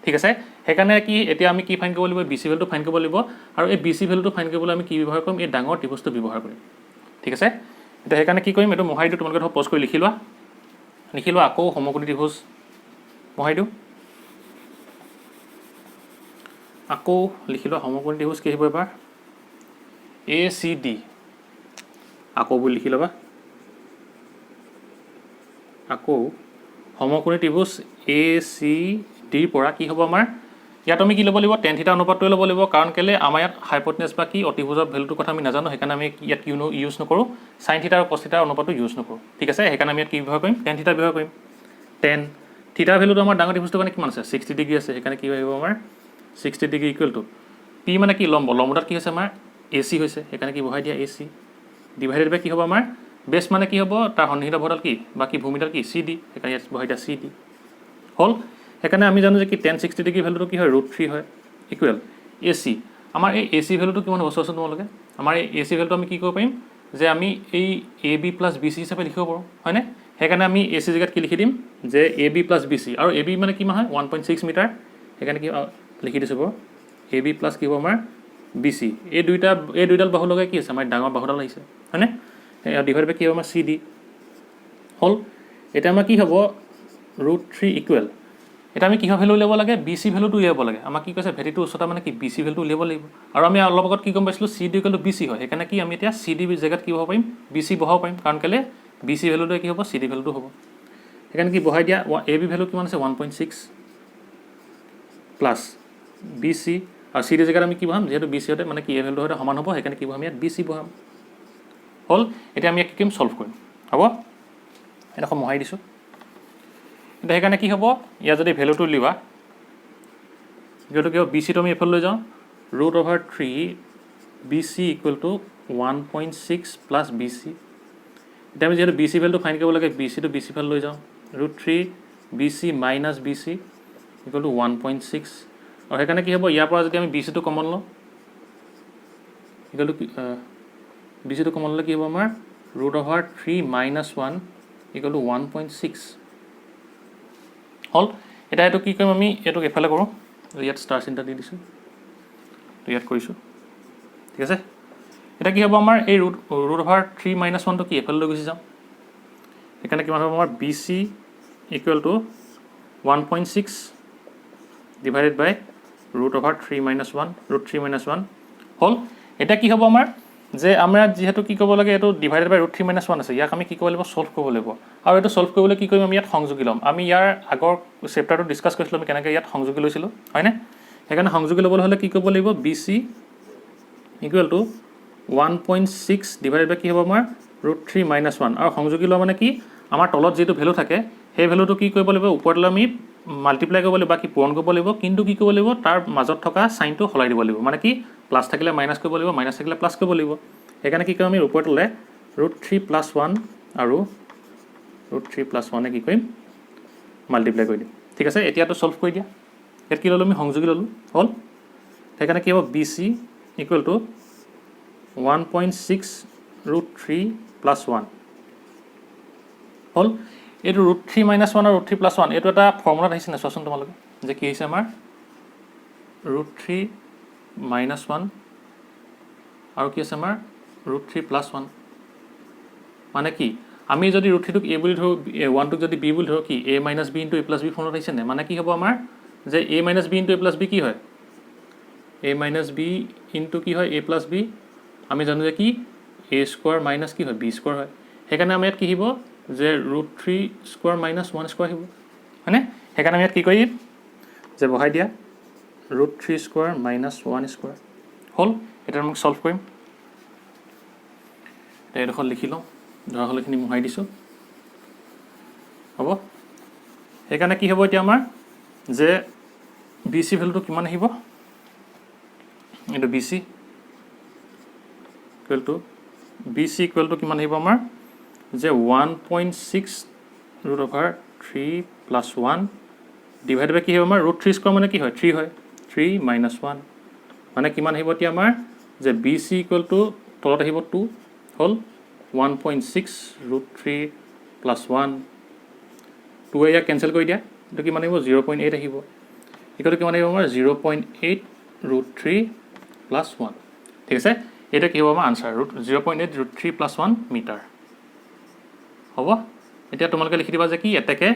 ঠিক আছে সেইকাৰণে কি এতিয়া আমি কি ফাইন কৰিব লাগিব বি চি ভেলুটো ফাইন কৰিব লাগিব আৰু এই বি চি ভেলুটো ফাইন কৰিবলৈ আমি কি ব্যৱহাৰ কৰিম এই ডাঙৰ ত্ৰিভুজটো ব্যৱহাৰ কৰিম ঠিক আছে এতিয়া সেইকাৰণে কি কৰিম এইটো মোহাৰি দিওঁ তোমালোকে ধৰক প'জ কৰি লিখি লোৱা আকৌ সমকোণী ত্ৰিভুজ মোহাৰি দিওঁ আকৌ লিখি লোৱা সমকোণী ত্ৰিভুজ কি আহিব এবাৰ এ চি ডি আকৌ বুলি লিখি ল'বা আকৌ সমকোণী ত্ৰিভুজ এ চি ডিৰ পৰা কি হ'ব আমাৰ ইয়াত আমি কি ল'ব লাগিব টেন থিটা অনুপাতটোৱে ল'ব লাগিব কাৰণ কেলৈ আমাৰ ইয়াত হাইপটেনাছ বা কি অতিভুজৰ ভেলুটোৰ কথা আমি নাজানো সেইকাৰণে আমি ইয়াত ইউজ নকৰোঁ চাইন থিটা আৰু কছ থিটাৰ অনুপাতটো ইউজ নকৰোঁ ঠিক আছে সেইকাৰণে আমি ইয়াত কি ব্যৱহাৰ কৰিম টেন থিটা ব্যৱহাৰ কৰিম টেন থিটাৰ ভেলুটো আমাৰ ডাঙৰ ত্ৰিভুজটোৰ কাৰণে কিমান আছে 60 ডিগ্ৰী আছে সেইকাৰণে কি আহিব আমাৰ 60 ডিগ্ৰী ইকুৱেল টু পি মানে কি লম্বডাল কি হৈছে আমাৰ এ চি হৈছে সেইকাৰণে কি বহাই দিয়া এ চি ডিভাইডেড বাই কি হ'ব আমাৰ বেছ মানে কি হ'ব তাৰ সন্নিহিত বাহুডাল কি বা কি ভূমিডাল কি চি ডি সেইকাৰণে ইয়াত বহাই দিয়া চি ডি হ'ল সেইকাৰণে আমি জানো যে কি 1060 ডিগ্ৰী ভেলুটো কি হয় √3 হয় ইকুৱেল এ চি আমাৰ এই এ চি ভেলুটো কিমান হ'ব চোৱাচোন তোমালোকে আমাৰ এই এ চি ভেলুটো আমি কি কৰিব পাৰিম যে আমি এই A B plus B C হিচাপে লিখিব পাৰোঁ হয়নে সেইকাৰণে আমি এ চি জেগাত কি লিখি দিম যে A B plus B C আৰু এ বি মানে কিমান হয় 1.6 মিটাৰ সেইকাৰণে কি লিখি দিছোঁ বাৰু এ বি প্লাছ কি হ'ব আমাৰ বি চি এই দুইডাল বাহু লগাই কি আছে আমাৰ ডাঙৰ বাহুডাল আহিছে হয়নে ডিভাইড বাই কি হ'ব আমাৰ চি ডি হ'ল এতিয়া আমাৰ কি হ'ব √3 ইকুৱেল এটা আমি কিহৰ ভেলু উলিয়াব লাগে বি চি ভেলুটো উলিয়াব লাগে আমাক কি কৈছে ভেটিটোৰ উচ্চতা মানে কি বি চি ভেলুটো উলিয়াব লাগিব আৰু আমি অলপ আগত কি গম পাইছিলোঁ C D equal to B C হয় সেইকাৰণে কি আমি এতিয়া চি ডি জেগাত কি হ'ব পাৰিম বি চি বহাব পাৰিম কাৰণ কেলৈ বি চি ভেলুটোৱে কি হ'ব চি ডি ভেলুটো হ'ব সেইকাৰণে কি বহাই দিয়া এ বি ভেলু কিমান আছে 1.6 প্লাছ বি চি আৰু চি ডি জেগাত আমি কি বহাম যিহেতু বি চি হতে মানে কি এ ভেলুটো হতে সমান হ'ব সেইকাৰণে কি বহাম ইয়াত বি চি বহাম হ'ল এতিয়া আমি কি কৰিম সলভ কৰিম হ'ব এডোখৰ মোহাৰি দিছোঁ এতিয়া সেইকাৰণে কি হ'ব ইয়াত যদি ভেলুটো উলিওৱা যিহেতু কি হ'ব বি চিটো আমি এইফালে লৈ যাওঁ √3 B C equal to 1.6 plus B C এতিয়া আমি যিহেতু বি চি ভেলুটো ফাইন কৰিব লাগে বি চিটো বি চি ফালে লৈ যাওঁ √3 B C minus B C equal to 1.6 আৰু সেইকাৰণে কি হ'ব ইয়াৰ পৰা যদি আমি বি চিটো কমন লওঁ ইকুৱেল টু বি চিটো কমন ল'লে কি হ'ব আমাৰ √3 মাইনাছ 1 ইকুৱেল টু 1.6 হ'ল এতিয়া এইটো কি কৰিম আমি এইটোক এফালে কৰোঁ ইয়াত ষ্টাৰ চিন্তা দি দিছোঁ তো ইয়াত কৰিছোঁ ঠিক আছে এটা কি হ'ব আমাৰ এই √3 মাইনাছ 1টো কি এফালে লৈ গুচি যাওঁ সেইকাৰণে কিমান হ'ব আমাৰ B C equal to 1.6 divided by √3 - 1 √3 - 1 হ'ল। এটা কি হ'ব আমাৰ যে আমাৰ যেহেতু কি কৰিব লাগে এইটো ডিভাইডেড বাই √3 - 1 আছে, ইয়াক আমি কি কৰিব লাগিব সলভ কৰিব লাগিব। আৰু এইটো সলভ কৰিবলৈ কি কৰিম আমি ইয়াত সংযোগী ল'ম। আমি ইয়াৰ আগৰ চেপ্টাৰটো ডিছকাছ কৰিছিলোঁ আমি কেনেকৈ ইয়াত সংযোগী লৈছিলোঁ হয়নে। সেইকাৰণে সংযোগী ল'বলৈ হ'লে কি কৰিব লাগিব BC = 1.6 ডিভাইডেড বাই কি হ'ব আমাৰ √3 - 1 আৰু সংযোগী লোৱা মানে কি আমাৰ তলত যিটো ভেলু থাকে সেই ভেলুটো কি কৰিব লাগিব ওপৰলৈ আমি মাল্টিপ্লাই কৰিব লাগিব বা কি পূৰণ কৰিব লাগিব, কিন্তু কি কৰিব লাগিব তাৰ মাজত থকা চাইনটো সলাই দিব লাগিব, মানে কি প্লাছ থাকিলে মাইনাছ কৰিব লাগিব, মাইনাছ থাকিলে প্লাছ কৰিব লাগিব। সেইকাৰণে কি কৰিম আমি ওপৰলৈ √3 + 1 আৰু √3 + 1 কি কৰিম মাল্টিপ্লাই কৰি দিম। ঠিক আছে, এতিয়াতো সলভ কৰি দিয়া। ইয়াত কি ল'লোঁ আমি সংযোগী ল'লোঁ হ'ল। সেইকাৰণে কি হ'ব BC = 1.6 √3 + 1 হ'ল। এইটো √3 - 1 আৰু √3 + 1 এইটো এটা ফৰ্মুলাত আহিছে নাই চোৱাচোন তোমালোকে যে কি হৈছে আমাৰ √3 - 1 আৰু কি আছে আমাৰ √3 + 1 মানে কি আমি যদি √3টোক A বুলি ধৰোঁ 1টোক যদি B বুলি ধৰোঁ কি A - B × A + B ফৰ্মুলাত আহিছে নাই, মানে কি হ'ব আমাৰ যে A - B × A + B কি হয় A - B × কি হয় A + B আমি জানো যে কি A² - কি হয় B² হয়। সেইকাৰণে আমি ইয়াত কি আহিব যে √3² - 1² আহিব হয়নে। সেইকাৰণে আমি ইয়াত কি কৰিম যে বহাই দিয়া √3² - 1² হ'ল। এতিয়া আমি সলভ কৰিম। এতিয়া এইডোখৰ লিখি লওঁ, ধৰা হ'লেখিনি মোহাৰি দিছোঁ হ'ব। সেইকাৰণে কি হ'ব এতিয়া আমাৰ যে BC ভেলুটো কিমান আহিব, এইটো BC = কিমান আহিব আমাৰ যে 1.6 √3 + 1 ডিভাইড বাই কি হ'ব আমাৰ √3² মানে কি হয় 3 হয় 3 - 1 মানে কিমান আহিব এতিয়া আমাৰ যে BC = তলত আহিব 2 হ'ল 1.6 √3 + 1 2 ইয়াক কেঞ্চেল কৰি দিয়া, এইটো কিমান আহিব 0.8 আহিব। এইটো কিমান আহিব আমাৰ 0.8 √3 + 1 ঠিক আছে। এইটো কি হ'ব আমাৰ আনচাৰ 0.8 √3 + 1 মিটাৰ হ'ব। এতিয়া তোমালোকে লিখি দিবা যে কি এতেকে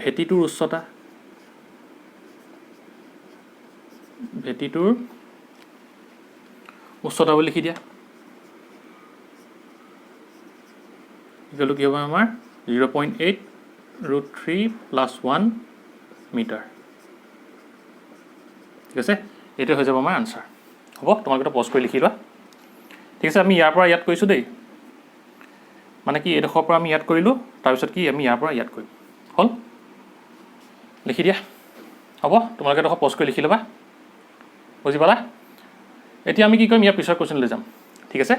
ভেটিটোৰ উচ্চতা বুলি লিখি দিয়া। ইকুৱেল টু কি হ'ব আমাৰ 0.8 √3 + 1 মিটাৰ ঠিক আছে। এইটো হৈ যাব আমাৰ আনচাৰ হ'ব। তোমালোকে পজ কৰি লিখি লোৱা ঠিক আছে। আমি ইয়াৰ পৰা ইয়াত কৰিছোঁ দেই, মানে কি এইডোখৰৰ পৰা আমি ইয়াত কৰিলোঁ, তাৰপিছত কি আমি ইয়াৰ পৰা ইয়াত কৰিম হ'ল। লিখি দিয়া হ'ব। তোমালোকে এডোখৰ পজ কৰি লিখি ল'বা, বুজি পালা। এতিয়া আমি কি কৰিম ইয়াৰ পিছৰ কুৱেশ্যনলৈ যাম ঠিক আছে।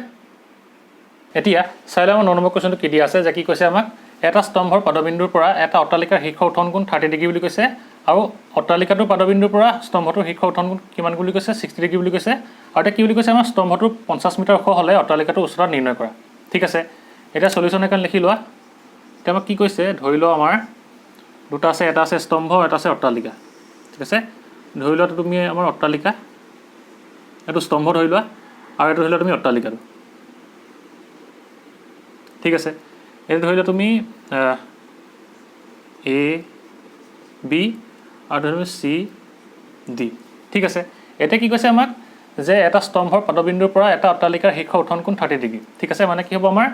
এতিয়া চাই লওঁ 9 নম্বৰ কুৱেশ্যনটো কি দিয়া আছে যে কি কৈছে আমাক এটা স্তম্ভৰ পাদবিন্দুৰ পৰা এটা অট্টালিকাৰ শীৰ্ষ উত্থান কোণ 30 ডিগ্ৰী বুলি কৈছে, আৰু অট্টালিকাটোৰ পাদবিন্দুৰ পৰা স্তম্ভটোৰ শীৰ্ষ উত্থান কোণ কিমান বুলি কৈছে 60 ডিগ্ৰী বুলি কৈছে। আৰু এতিয়া কি বুলি কৈছে আমাৰ স্তম্ভটোৰ 50 মিটাৰ ওখ হ'লে অট্টালিকাটোৰ উচ্চতা নিৰ্ণয় কৰা ঠিক আছে। এতিয়া সলিউশ্যন এখন লিখি লোৱা। এতিয়া আমাক কি কৈছে ধৰি লওঁ আমাৰ দুটা আছে, এটা আছে স্তম্ভ এটা আছে অট্টালিকা ঠিক আছে। ধৰি লোৱা তুমি আমাৰ অট্টালিকা, এইটো স্তম্ভ ধৰি লোৱা, আৰু এইটো ধৰি লোৱা তুমি অট্টালিকাটো ঠিক আছে। এইটো ধৰি লোৱা তুমি AB আৰু ধৰি লোৱা CD ঠিক আছে। এতিয়া কি কৈছে আমাক যে এটা স্তম্ভৰ পাদবিন্দুৰ পৰা এটা অট্টালিকাৰ শীৰ্ষ উত্থান কোণ 30 ডিগ্ৰী ঠিক আছে। মানে কি হ'ব আমাৰ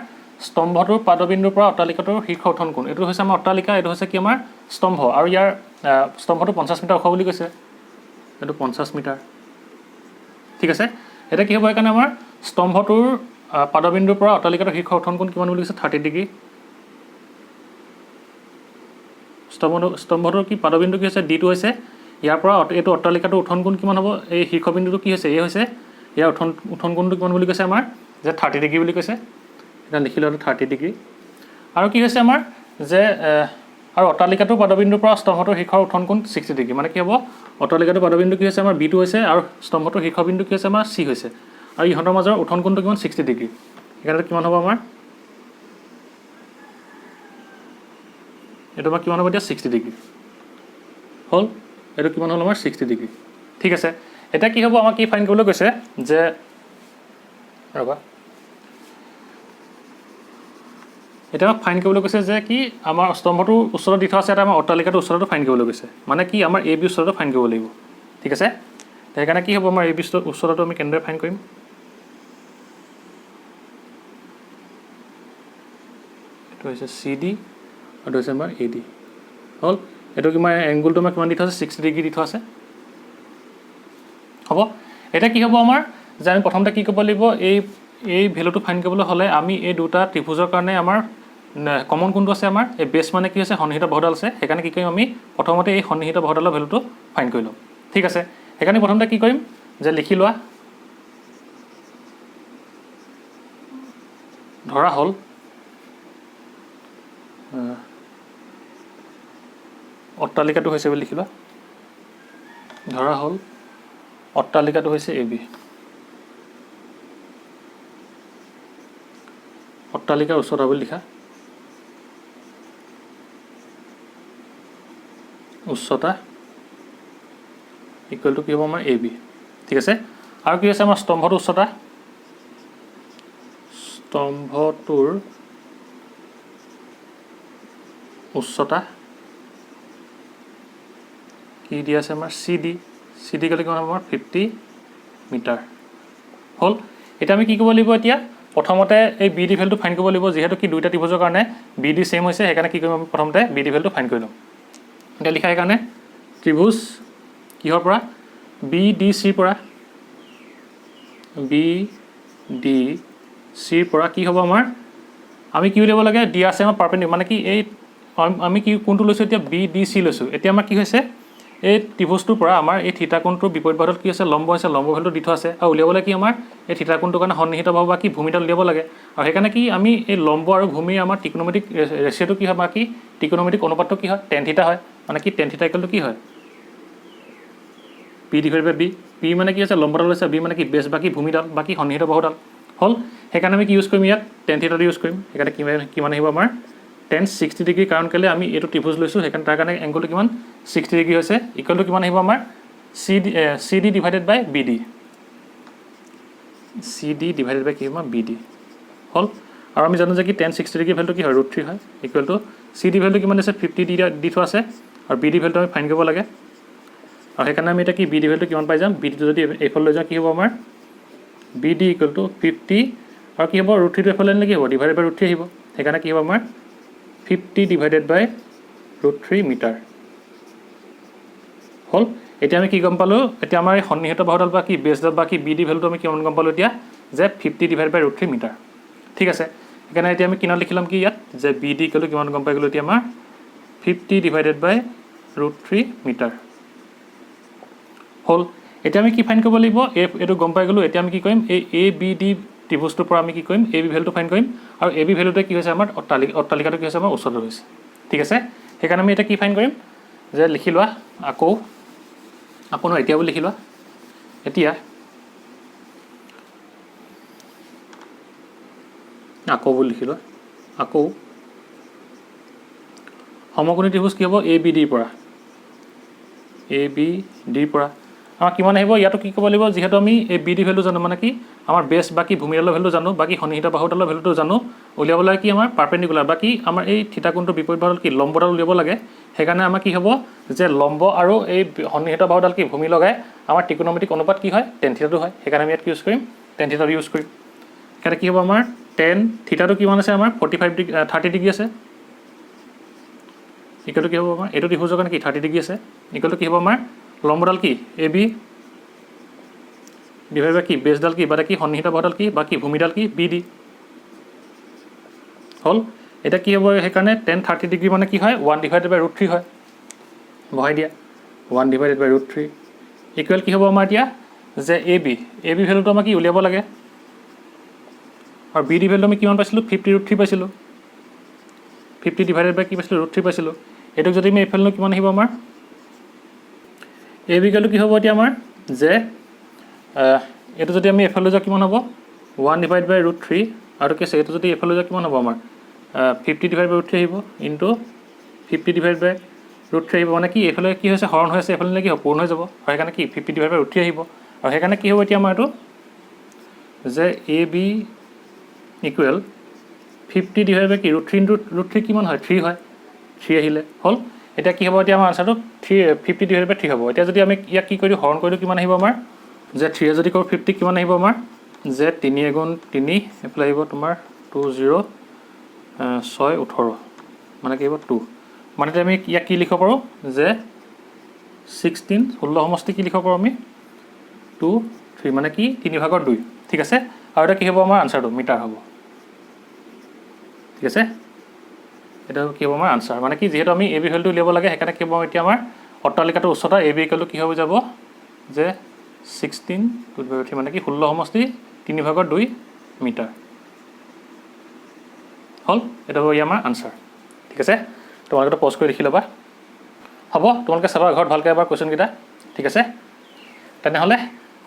স্তম্ভটোৰ পাদবিন্দুৰ পৰা অট্টালিকাটোৰ শীৰ্ষ উত্থান কোণ, এইটো হৈছে আমাৰ অট্টালিকা, এইটো হৈছে কি আমাৰ স্তম্ভ, আৰু ইয়াৰ স্তম্ভটো 50 মিটাৰ ওখ বুলি কৈছে, এইটো 50 মিটাৰ ঠিক আছে। এতিয়া কি হ'ব সেইকাৰণে আমাৰ স্তম্ভটোৰ পাদবিন্দুৰ পৰা অট্টালিকাটোৰ শীৰ্ষ উত্থান কোণ কিমান বুলি কৈছে 30 ডিগ্ৰী। স্তম্ভটোৰ কি পাদবিন্দু কি হৈছে ডিটো হৈছে, ইয়াৰ পৰা এইটো অট্টালিকাটোৰ উত্থান কোণ কিমান হ'ব, এই শীৰ্ষবিন্দুটো কি হৈছে এ হৈছে, ইয়াৰ উত্থান কোণটো কিমান বুলি কৈছে আমাৰ যে 30 ডিগ্ৰী বুলি কৈছে। এতিয়া লিখি লোৱা 30 ডিগ্ৰী। আৰু কি হৈছে আমাৰ যে আৰু অট্টালিকাটোৰ পাদবিন্দুৰ পৰা স্তম্ভটোৰ শীৰ্ষৰ উত্থান কোণ 60 ডিগ্ৰী, মানে কি হ'ব অট্টালিকাটোৰ পাদবিন্দু কি হৈছে আমাৰ বিটো হৈছে, আৰু স্তম্ভটোৰ শীৰ্ষবিন্দু কি হৈছে আমাৰ চি হৈছে, আৰু ইহঁতৰ মাজৰ উত্থান কোণটো কিমান 60 ডিগ্ৰী। সেইকাৰণে কিমান হ'ব আমাৰ এইটো আমাৰ কিমান হ'ব এতিয়া 60 ডিগ্ৰী হ'ল। এইটো কিমান হ'ল আমাৰ 60 ডিগ্ৰী ঠিক আছে। এতিয়া কি হ'ব আমাক কি ফাইন কৰিবলৈ কৈছে যে ৰ'বা এতিয়া আমাক ফাইন কৰিবলৈ কৈছে যে কি আমাৰ স্তম্ভটোৰ উচ্চতা দি থোৱা আছে, এটা আমাৰ অট্টালিকাটোৰ উচ্চতাটো ফাইন কৰিবলৈ কৈছে, মানে কি আমাৰ এ বি উচ্চতাটো ফাইন কৰিব লাগিব। ঠিক আছে, সেইকাৰণে কি হ'ব আমাৰ এ বি উচ্চতাটো আমি কেনেদৰে ফাইন কৰিম? এইটো হৈছে চি ডি আৰু এইটো হৈছে আমাৰ এ ডি। হ'ল, এইটো কিমান এংগুলটো আমাৰ কিমান দি থোৱা আছে? 60 ডিগ্ৰী দি থোৱা আছে। হ'ব, এতিয়া কি হ'ব আমাৰ যে আমি প্ৰথমতে কি কৰিব লাগিব, এই ভেলুটো ফাইন কৰিবলৈ হ'লে আমি এই দুটা ত্ৰিভুজৰ কাৰণে আমাৰ কমন কোনটো আছে আমাৰ এই বেছ মানে কি হৈছে সন্নিহিত বাহুডাল আছে, সেইকাৰণে কি কৰিম আমি প্ৰথমতে এই সন্নিহিত বাহুডালৰ ভেলুটো ফাইন কৰি ল'ম। ঠিক আছে, সেইকাৰণে প্ৰথমতে কি কৰিম যে লিখি লোৱা, ধৰা হ'ল অট্টালিকাটো হৈছে বুলি লিখি লোৱা, ধৰা হ'ল অট্টালিকাটো হৈছে এ বি, অট্টালিকাৰ উচ্চতা বুলি লিখা, উচ্চতা ইকুৱেল টু কি হ'ব আমাৰ এ বি। ঠিক আছে, আৰু কি আছে আমাৰ স্তম্ভটোৰ উচ্চতা, স্তম্ভটোৰ উচ্চতা কি দি আছে আমাৰ চি ডি, চি ডি গ'লে কিমান হ'ব আমাৰ 50 মিটাৰ। হ'ল, এতিয়া আমি কি কৰিব লাগিব, এতিয়া প্ৰথমতে এই বি ডি ভেলুটো ফাইন কৰিব লাগিব, যিহেতু কি দুইটা ত্ৰিভুজৰ কাৰণে বি ডি ছেইম হৈছে, সেইকাৰণে কি কৰিম আমি প্ৰথমতে বি ডি ভেলুটো ফাইন কৰি ল'ম। এতিয়া লিখা সেইকাৰণে ত্ৰিভুজ কিহৰ পৰা, বি ডি চিৰ পৰা, বি ডি চিৰ পৰা কি হ'ব আমাৰ, আমি কি উলিয়াব লাগে, দিয়া আছে আমাৰ পাৰপেণ্ডিকুলাৰ, মানে কি এই আমি কি কোনটো লৈছোঁ এতিয়া বি ডি চি লৈছোঁ। এতিয়া আমাৰ কি হৈছে এই ত্ৰিভুজটোৰ পৰা আমাৰ এই থিতা কোণটোৰ বিপৰীত বাহুত কি আছে লম্ব হৈছে, লম্ব ভেলুটো দি থোৱা আছে, আৰু উলিয়াবলৈ কি আমাৰ এই থিতা কোণটোৰ কাৰণে সন্নিহিত বাহু বা কি ভূমিডাল উলিয়াব লাগে, আৰু সেইকাৰণে কি আমি এই লম্ব আৰু ভূমিৰ আমাৰ ত্ৰিকোণমিতিক ৰেচিঅ'টো কি হয় বা কি ত্ৰিকোণমিতিক অনুপাতটো কি হয়, টেন থিতা হয়, মানে কি টেন থিতা ইকুৱেলটো কি হয় পি ডিভাইড বাই বি, পি মানে কি আছে লম্বডাল হৈছে, বি মানে কি বেছ বা কি ভূমিডাল বা কি সন্নিহিত বাহুডাল। হ'ল, সেইকাৰণে আমি কি ইউজ কৰিম ইয়াত টেন থিতাটো ইউজ কৰিম, সেইকাৰণে কিমান আহিব আমাৰ টেন 60 ডিগ্ৰী, কাৰণ কেলৈ আমি এইটো ত্ৰিভুজ লৈছোঁ, সেইকাৰণে তাৰ কাৰণে এংগলটো কিমান 60 ডিগ্ৰী হৈছে, ইকুৱেল টু কিমান আহিব আমাৰ C D divided by B D, C D divided by কি আমাৰ বি ডি। হ'ল, আৰু আমি জানো যে কি টেন 60 ডিগ্ৰী ভেলুটো কি হয় √3 হয়, ইকুৱেল টু চি ডি ভেলুটো কিমান আছে 50 দি থোৱা আছে, আৰু বি ডি ভেলুটো আমি ফাইন কৰিব লাগে, আৰু সেইকাৰণে আমি এতিয়া কি বি ডি ভেলুটো কিমান পাই যাম, বি ডিটো যদি এইফালে লৈ যাওঁ কি হ'ব আমাৰ বি ডি ইকুৱেল টু 50, আৰু কি হ'ব √3টো এইফালে আনিলে কি হ'ব ডিভাইডেড বাই √3 আহিব, সেইকাৰণে কি হ'ব আমাৰ 50 ডিভাইডেড বাই √3 মিটাৰ। হ'ল, এতিয়া আমি কি গম পালোঁ, এতিয়া আমাৰ এই সন্নিহিত বাহুডাল বা কি বেছডাল বা কি বি ডি ভেলুটো আমি কিমান গম পালোঁ এতিয়া যে 50 ডিভাইড বাই √3 মিটাৰ। ঠিক আছে, সেইকাৰণে এতিয়া আমি কিমান লিখি ল'ম কি ইয়াত যে বি ডি ইকুৱেল টু কিমান গম পাই গ'লোঁ এতিয়া আমাৰ 50 ডিভাইডেড বাই √3 মিটাৰ। হ'ল, এতিয়া আমি কি ফাইন কৰিব লাগিব, এইটো গম পাই গ'লোঁ, এতিয়া আমি কি কৰিম এই এ বি ডি ত্ৰিভুজটোৰ পৰা আমি কি কৰিম এ বি ভেলুটো ফাইন কৰিম, আৰু এ বি ভেলুটোৱে কি হৈছে আমাৰ অট্টালিকাটো কি হৈছে আমাৰ উচ্চতা হৈছে। ঠিক আছে, সেইকাৰণে আমি এতিয়া কি ফাইন কৰিম যে লিখি লোৱা আকৌ এতিয়া বুলি লিখি লোৱা, এতিয়া আকৌ বুলি লিখি লোৱা, আকৌ সমকোণী ত্ৰিভুজ কি হ'ব এ বি ডিৰ পৰা, এ বি ডিৰ পৰা আমাৰ কিমান আহিব, ইয়াতো কি ক'ব লাগিব, যিহেতু আমি এই বি ডি ভেলু জানো, মানে কি আমাৰ বেছ বাকী ভূমিডালৰ ভেলু জানো, বাকী সন্নিহিত বাহুডালৰ ভেলুটো জানো, উলিয়াবলৈ কি আমাৰ পাৰপেণ্ডিকুলাৰ বাকী আমাৰ এই থিতা কোণটোৰ বিপৰীত বাহুডাল কি লম্বডাল উলিয়াব লাগে, সেইকাৰণে আমাৰ কি হ'ব যে লম্ব আৰু এই সন্নিহিত বাহুডাল কি ভূমি লগাই আমাৰ ত্ৰিকোণমিতিক অনুপাত কি হয় টেন থিতাটো হয়, সেইকাৰণে আমি ইয়াত কি ইউজ কৰিম টেন থিতাটো ইউজ কৰিম। সেইকাৰণে কি হ'ব আমাৰ টেন থিতাটো কিমান আছে আমাৰ 30 ডিগ্ৰী আছে, ইকুৱেলটো কি হ'ব আমাৰ এইটো ত্ৰিভুজৰ কাৰণে কি 30 ডিগ্ৰী আছে, ইকুৱেলটো কি হ'ব আমাৰ লম্বডাল কি এ বি ডিভাইড বাই কি বেছডাল কি বা কি সন্নিহিত বাহুডাল কি বা কি ভূমিডাল কি বি ডি। হ'ল, এতিয়া কি হ'ব সেইকাৰণে টেন 30 ডিগ্ৰী মানে কি হয় 1 ডিভাইডেড বাই √3 হয়, বহাই দিয়া 1 ডিভাইডেড বাই √3 ইকুৱেল কি হ'ব আমাৰ এতিয়া যে এ বি ভেলুটো আমাৰ কি উলিয়াব লাগে, আৰু বি ডি ভেলুটো আমি কিমান পাইছিলোঁ 50 √3 পাইছিলোঁ, 50 ডিভাইডেড বাই কি পাইছিলোঁ √3 পাইছিলোঁ, এইটোক যদি আমি এইফালে কিমান আহিব আমাৰ এ বি ভেলু কি হ'ব এতিয়া আমাৰ যে এইটো যদি আমি এইফালে যাওঁ কিমান হ'ব 1 ডিভাইড বাই √3, আৰু কি আছে এইটো যদি এইফালে যাওঁ কিমান হ'ব আমাৰ 50 ডিভাইড বাই √3 আহিব ইনটু 50 ডিভাইড বাই √3 আহিব, মানে কি এইফালে কি হৈছে হৰণ হৈ আছে, এইফালে কি হ'ব পূৰ্ণ হৈ যাব, আৰু সেইকাৰণে কি 50 ডিভাইড বাই √3 আহিব, আৰু সেইকাৰণে কি হ'ব এতিয়া আমাৰ এইটো যে A B equal 50 divide by কি √3 ইনটু √3 কিমান হয় 3 হয় 3 আহিলে হ'ল এটা কি হ'ব এতিয়া আমাৰ আনসাৰটো 50 ডিভাইড বাই 3 হ'ব এতিয়া যদি আমি ইয়াক কি কৰি হৰণ কৰিলো কিমান আহিব আমাৰ যে 3 যদি কৰো 50 কিমান আহিব আমাৰ যে 3 গুণ 3 এফালে আহিব তোমাৰ 20 6 18 মানে কি হ'ব 2 মানে আমি ইয়াক কি লিখিব পাৰো যে 16 16 সমষ্টি কি লিখিব পাৰো আমি 2 3 মানে কি 3 ভাগৰ 2 ঠিক আছে আৰু এটা কি হ'ব আমাৰ আনসাৰটো মিটাৰ হ'ব ঠিক আছে এটা কি হ'ব আমাৰ আনসাৰ মানে কি যেহেতু আমি ab ভ্যালুটো উলিয়াব লাগে সেইকাৰণে কি হ'ব এতিয়া আমাৰ অট্টালিকাটোৰ উচ্চতা ab ইকুৱেল কি হ'ব যাব যে 16 2/3 মানে কি 16 সমষ্টি 3 ভাগৰ 2 মিটাৰ হল এটা হ'ব আমাৰ আনসাৰ ঠিক আছে তোমালোকে পজ কৰি লিখি ল'বা হ'ব তোমালোকে চাবা ঘৰত ভালকৈ এবাৰ কোৱেশ্চন কিটা ঠিক আছে তেনেহ'লে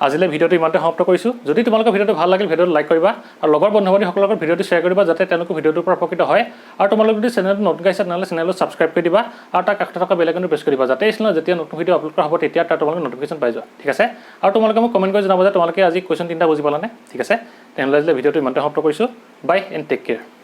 আজিলে ভিডিওটো ইমানতে সমাপ্ত কৰিছোঁ যদি তোমালোকৰ ভিডিওটো ভাল লাগিল ভিডিওটো লাইক কৰিবা আৰু লগৰ বন্ধু-বান্ধৱীসকলৰ লগত ভিডিওটো শ্বেয়াৰ কৰিবা যাতে তেওঁলোকে ভিডিওটোৰ পৰা উপকৃত হয় আৰু তোমালোকে যদি চেনেলটো নতুন গাইছা তেনেহ'লে চেনেলটো ছাবস্ক্ৰাইব কৰি দিবা আৰু তাৰ কাষতে থকা বেল আইকনটো প্ৰেছ কৰি দিবা যাতে এই চেনেলত যেতিয়া নতুন ভিডিও আপলোড কৰা হ'ব তেতিয়া তাৰ তোমালোকে নটিফিকেশ্যন পাই যোৱা ঠিক আছে আৰু তোমালোকে মোক কমেণ্ট কৰি জনাব যে তোমালোকে আজি কোৱেশ্চন 3টা বুজি পালানে ঠিক আছে তেনেহ'লে আজিলে ভিডিওটো ইমানতে সমাপ্ত কৰিছোঁ বাই এণ্ড টেক কেয়াৰ